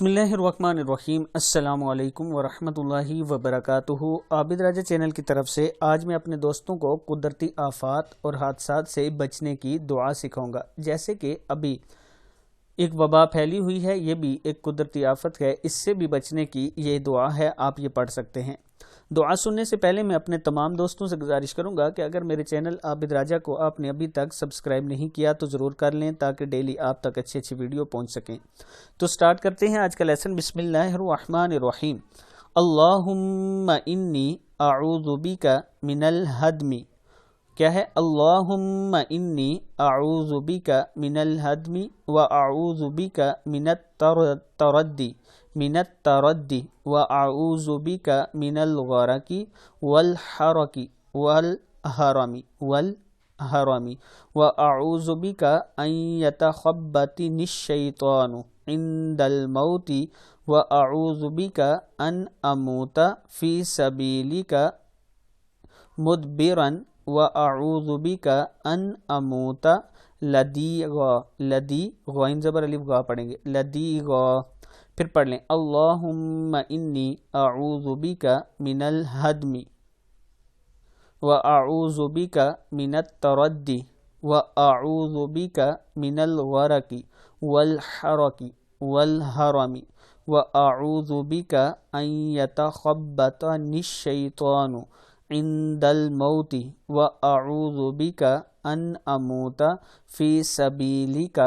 بسم اللہ الرحمن الرحیم۔ السلام علیکم ورحمۃ اللہ وبرکاتہ۔ عابد راجہ چینل کی طرف سے آج میں اپنے دوستوں کو قدرتی آفات اور حادثات سے بچنے کی دعا سکھاؤں گا۔ جیسے کہ ابھی ایک وبا پھیلی ہوئی ہے، یہ بھی ایک قدرتی آفت ہے، اس سے بھی بچنے کی یہ دعا ہے، آپ یہ پڑھ سکتے ہیں۔ دعا سننے سے پہلے میں اپنے تمام دوستوں سے گزارش کروں گا کہ اگر میرے چینل عابد راجہ کو آپ نے ابھی تک سبسکرائب نہیں کیا تو ضرور کر لیں تاکہ ڈیلی آپ تک اچھی ویڈیو پہنچ سکیں۔ تو سٹارٹ کرتے ہیں آج کا لیسن۔ بسم اللہ الرحمن الرحیم۔ اللہم انی اعوذ بک من الہدم۔ کیا ہے؟ اللہم انی اعوذ بک من الہدم واعوذ بک من التردی واعوذ بک من الغرق والحرق والحرم واعوذ بک ان یتخبطنی الشیطان عند الموت واعوذ بک ان اموت فی سبیلک مدبرا واعوذ بک ان اموت لدیغا۔ غین زبر الف غا پڑھیں گے، لدیغا۔ پھر پڑھ لیں اللہم انی اعوذ بک من الہدم واعوذ بک من التردی واعوذ بک من الغرق والحرق والحرم واعوذ بک ان یتخبطنی الشیطان عند الموت واعوذ بک ان اموت فی سبیلک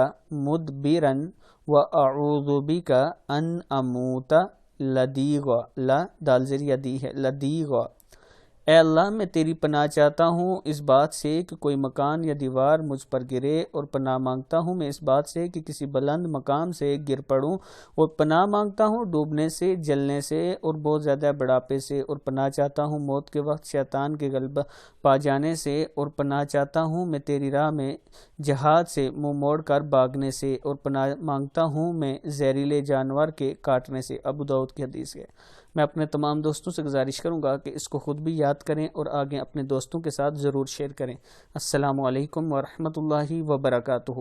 مدبرا واعوذ بک ان اموت لدیغا۔ لا دال زیر یدی ہے، لدیغا۔ اے اللہ، میں تیری پناہ چاہتا ہوں اس بات سے کہ کوئی مکان یا دیوار مجھ پر گرے، اور پناہ مانگتا ہوں میں اس بات سے کہ کسی بلند مقام سے گر پڑوں، اور پناہ مانگتا ہوں ڈوبنے سے، جلنے سے اور بہت زیادہ بڑھاپے سے، اور پناہ چاہتا ہوں موت کے وقت شیطان کے غلبہ پا جانے سے، اور پناہ چاہتا ہوں میں تیری راہ میں جہاد سے منہ موڑ کر بھاگنے سے، اور پناہ مانگتا ہوں میں زہریلے جانور کے کاٹنے سے۔ ابو داؤد کی حدیث ہے۔ میں اپنے تمام دوستوں سے گزارش کروں گا کہ اس کو خود بھی یاد کریں اور آگے اپنے دوستوں کے ساتھ ضرور شیئر کریں۔ السلام علیکم ورحمۃ اللہ وبرکاتہ۔